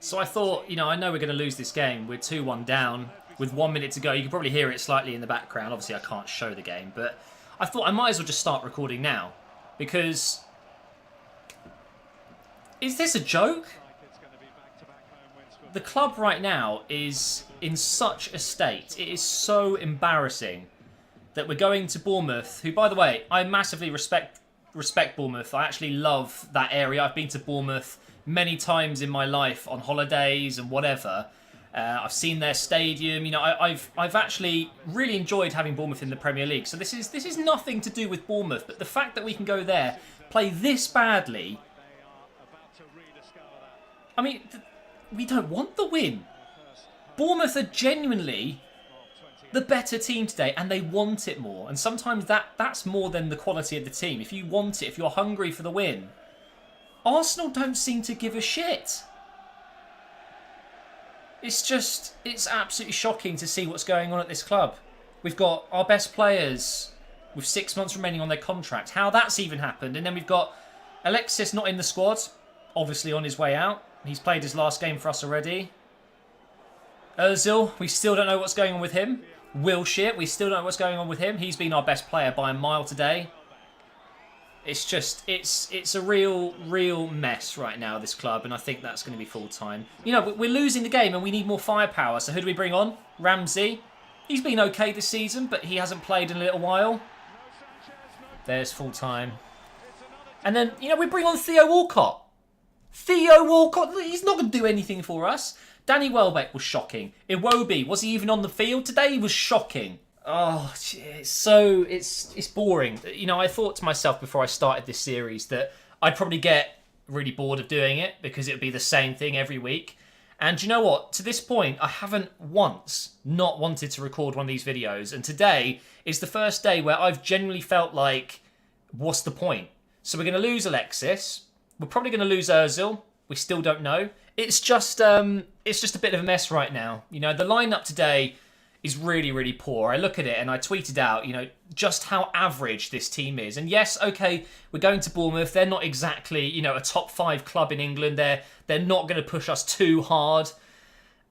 So I thought, I know we're going to lose this game. We're 2-1 down with 1 minute to go. You can probably hear it slightly in the background. Obviously, I can't show the game, but I thought I might as well just start recording now. Because... is this a joke? The club right now is in such a state. It is so embarrassing that we're going to Bournemouth, who, by the way, I massively respect Bournemouth. I actually love that area. I've been to Bournemouth many times in my life on holidays and whatever. I've seen their stadium. I've actually really enjoyed having Bournemouth in the Premier League. So this is nothing to do with Bournemouth, but the fact that we can go there, play this badly. I mean, we don't want the win. Bournemouth are genuinely the better team today, and they want it more. And sometimes that's more than the quality of the team. If you want it, if you're hungry for the win. Arsenal don't seem to give a shit. It's absolutely shocking to see what's going on at this club. We've got our best players with 6 months remaining on their contract. How that's even happened. And then we've got Alexis not in the squad, obviously on his way out. He's played his last game for us already. Ozil, we still don't know what's going on with him. Wilshere, we still don't know what's going on with him. He's been our best player by a mile today. It's a real mess right now, this club, and I think that's going to be full time. We're losing the game and we need more firepower, so who do we bring on? Ramsey. He's been okay this season, but he hasn't played in a little while. There's full time. And then, we bring on Theo Walcott. Theo Walcott, he's not going to do anything for us. Danny Welbeck was shocking. Iwobi, was he even on the field today? He was shocking. Oh, it's boring. I thought to myself before I started this series that I'd probably get really bored of doing it because it would be the same thing every week. And you know what? To this point, I haven't once not wanted to record one of these videos. And today is the first day where I've genuinely felt like, what's the point? So we're going to lose Alexis. We're probably going to lose Ozil. We still don't know. It's just a bit of a mess right now. The lineup today is really poor. I look at it and I tweeted out, just how average this team is. And yes, okay, we're going to Bournemouth. They're not exactly, a top 5 club in England. They're not going to push us too hard.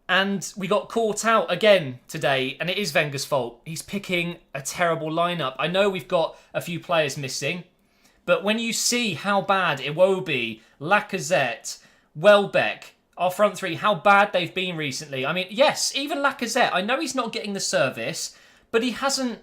And we got caught out again today, and it is Wenger's fault. He's picking a terrible lineup. I know we've got a few players missing, but when you see how bad Iwobi, Lacazette, Welbeck, our front three, how bad they've been recently. I mean, yes, even Lacazette, I know he's not getting the service, but he hasn't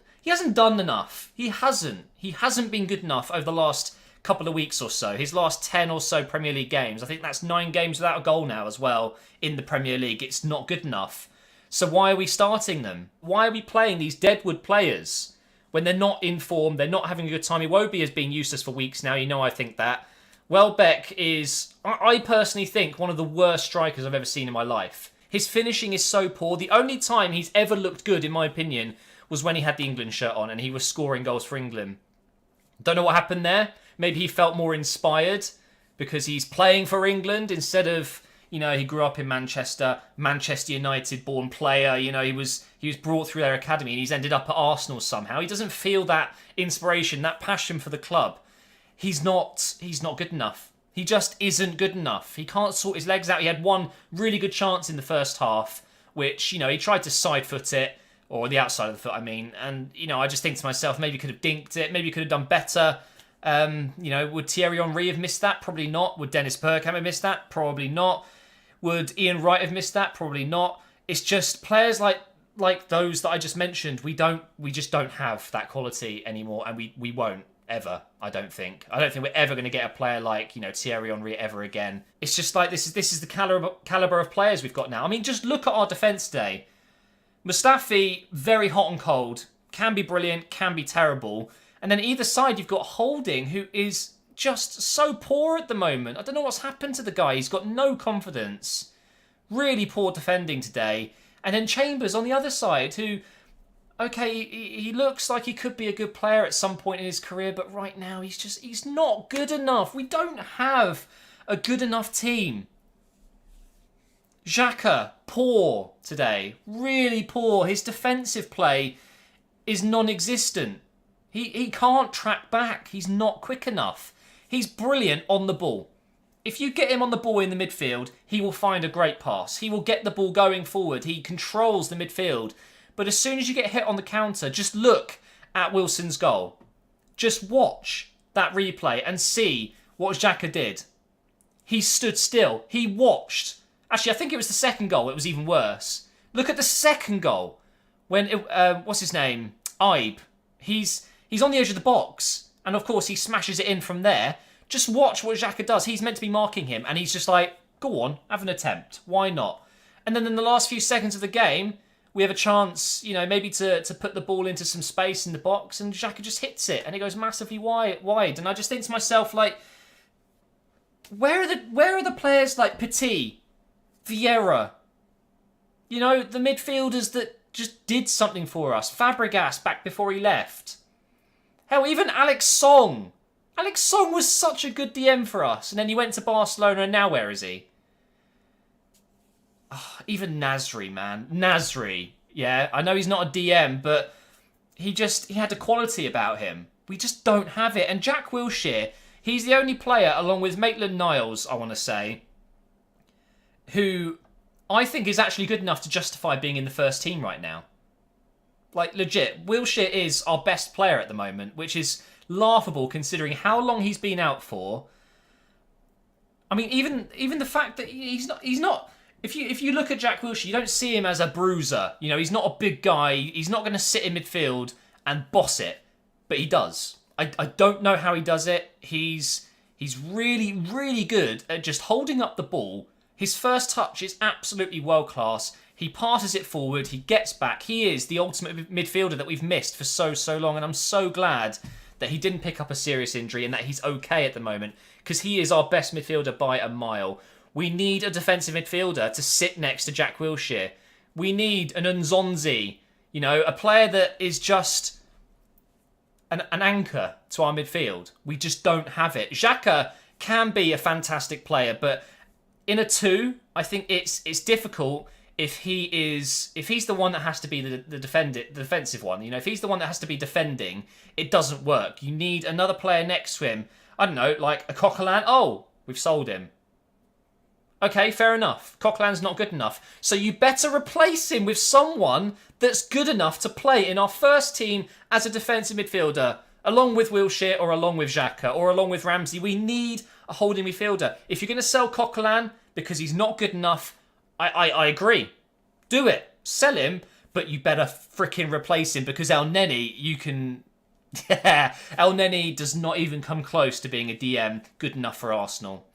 done enough. He hasn't been good enough over the last couple of weeks or so. His last 10 or so Premier League games. I think that's 9 games without a goal now as well in the Premier League. It's not good enough. So why are we starting them? Why are we playing these deadwood players when they're not in form, they're not having a good time? Iwobi has been useless for weeks now. I think that. Welbeck is, I personally think, one of the worst strikers I've ever seen in my life. His finishing is so poor. The only time he's ever looked good, in my opinion, was when he had the England shirt on and he was scoring goals for England. Don't know what happened there. Maybe he felt more inspired because he's playing for England instead of, he grew up in Manchester United born player. He was brought through their academy and he's ended up at Arsenal somehow. He doesn't feel that inspiration, that passion for the club. He's not good enough. He just isn't good enough. He can't sort his legs out. He had one really good chance in the first half, which, he tried to side foot it, or the outside of the foot, I mean. And, I just think to myself, maybe he could have dinked it. Maybe he could have done better. Would Thierry Henry have missed that? Probably not. Would Dennis Bergkamp have missed that? Probably not. Would Ian Wright have missed that? Probably not. It's just players like those that I just mentioned, we just don't have that quality anymore, and we won't. Ever, I don't think we're ever going to get a player like Thierry Henry ever again. It's just like this is the caliber of players we've got now. I mean, just look at our defence today. Mustafi, very hot and cold, can be brilliant, can be terrible, and then either side you've got Holding, who is just so poor at the moment. I don't know what's happened to the guy. He's got no confidence. Really poor defending today, and then Chambers on the other side, who. Okay, he looks like he could be a good player at some point in his career, but right now he's not good enough. We don't have a good enough team. Xhaka, poor today. Really poor. His defensive play is non-existent. He can't track back. He's not quick enough. He's brilliant on the ball. if you get him on the ball in the midfield, he will find a great pass. He will get the ball going forward. He controls the midfield. But as soon as you get hit on the counter, just look at Wilson's goal. Just watch that replay and see what Xhaka did. He stood still. He watched. Actually, I think it was the second goal. It was even worse. Look at the second goal. When, what's his name? Ibe. He's on the edge of the box. And of course, he smashes it in from there. Just watch what Xhaka does. He's meant to be marking him. And he's just like, go on, have an attempt. Why not? And then in the last few seconds of the game, we have a chance, maybe to put the ball into some space in the box. And Xhaka just hits it. And it goes massively wide. And I just think to myself, like, where are the players like Petit, Vieira? The midfielders that just did something for us. Fabregas back before he left. Hell, even Alex Song. Alex Song was such a good DM for us. And then he went to Barcelona and now where is he? Oh, even Nasri, man. Nasri. Yeah, I know he's not a DM, but he had a quality about him. We just don't have it. And Jack Wilshere, he's the only player, along with Maitland-Niles, I want to say, who I think is actually good enough to justify being in the first team right now. Like, legit, Wilshere is our best player at the moment, which is laughable considering how long he's been out for. I mean, even the fact that he's not. If you look at Jack Wilshere, you don't see him as a bruiser. He's not a big guy. He's not going to sit in midfield and boss it, but he does. I don't know how he does it. He's really, really good at just holding up the ball. His first touch is absolutely world class. He passes it forward. He gets back. He is the ultimate midfielder that we've missed for so long, and I'm so glad that he didn't pick up a serious injury and that he's okay at the moment because he is our best midfielder by a mile. We need a defensive midfielder to sit next to Jack Wilshere. We need an Nzonzi, a player that is just an anchor to our midfield. We just don't have it. Xhaka can be a fantastic player, but in a 2, I think it's difficult if he's the one that has to be the defensive one. If he's the one that has to be defending, it doesn't work. You need another player next to him. I don't know, like a Coquelin. Oh, we've sold him. Okay, fair enough. Coquelin's not good enough. So you better replace him with someone that's good enough to play in our first team as a defensive midfielder, along with Wilshere or along with Xhaka or along with Ramsey. We need a holding midfielder. If you're going to sell Coquelin because he's not good enough, I agree. Do it. Sell him, but you better freaking replace him because El Neni, you can... Yeah, El Neni does not even come close to being a DM good enough for Arsenal.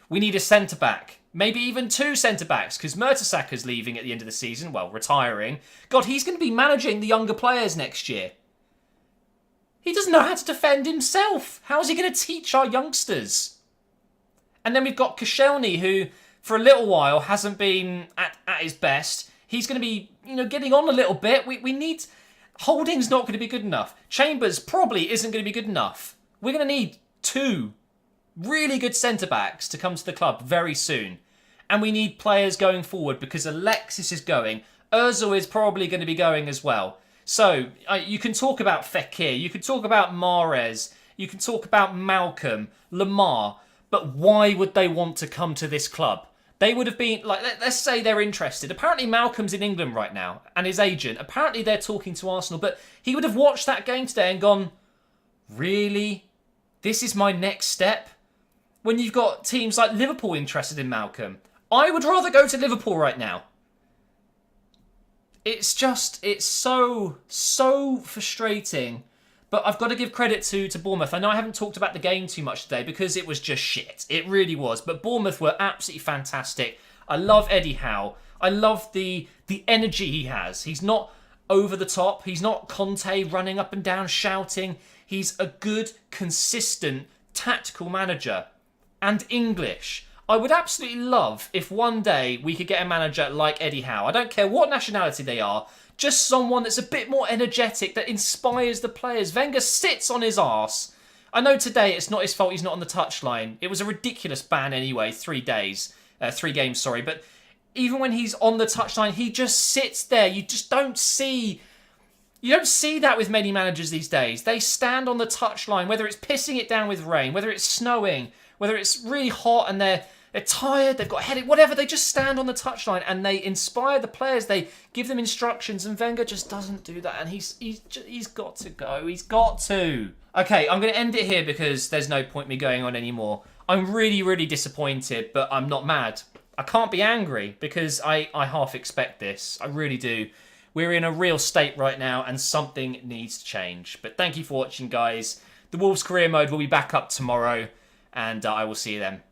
We need a centre-back. Maybe even 2 centre-backs, because Mertesacker's leaving at the end of the season. Well, retiring. God, he's going to be managing the younger players next year. He doesn't know how to defend himself. How is he going to teach our youngsters? And then we've got Koscielny, who, for a little while, hasn't been at his best. He's going to be, getting on a little bit. We need... Holding's not going to be good enough. Chambers probably isn't going to be good enough. We're going to need 2 really good centre-backs to come to the club very soon. And we need players going forward because Alexis is going. Ozil is probably going to be going as well. So, you can talk about Fekir, you can talk about Mahrez, you can talk about Malcolm, Lamar, but why would they want to come to this club? They would have been, like, let's say they're interested. Apparently Malcolm's in England right now, and his agent. Apparently they're talking to Arsenal, but he would have watched that game today and gone, really? This is my next step? When you've got teams like Liverpool interested in Malcolm. I would rather go to Liverpool right now. It's so frustrating. But I've got to give credit to Bournemouth. I know I haven't talked about the game too much today because it was just shit. It really was. But Bournemouth were absolutely fantastic. I love Eddie Howe. I love the energy he has. He's not over the top. He's not Conte running up and down shouting. He's a good, consistent, tactical manager. And English. I would absolutely love if one day we could get a manager like Eddie Howe. I don't care what nationality they are. Just someone that's a bit more energetic, that inspires the players. Wenger sits on his arse. I know today it's not his fault he's not on the touchline. It was a ridiculous ban anyway, 3 games, sorry. But even when he's on the touchline, he just sits there. You just don't see... You don't see that with many managers these days. They stand on the touchline, whether it's pissing it down with rain, whether it's snowing, whether it's really hot and they're tired, they've got a headache, whatever, they just stand on the touchline and they inspire the players. They give them instructions, and Wenger just doesn't do that. And he's got to go. He's got to. Okay, I'm going to end it here because there's no point me going on anymore. I'm really, really disappointed, but I'm not mad. I can't be angry because I half expect this. I really do. We're in a real state right now and something needs to change. But thank you for watching, guys. The Wolves career mode will be back up tomorrow, and I will see you then.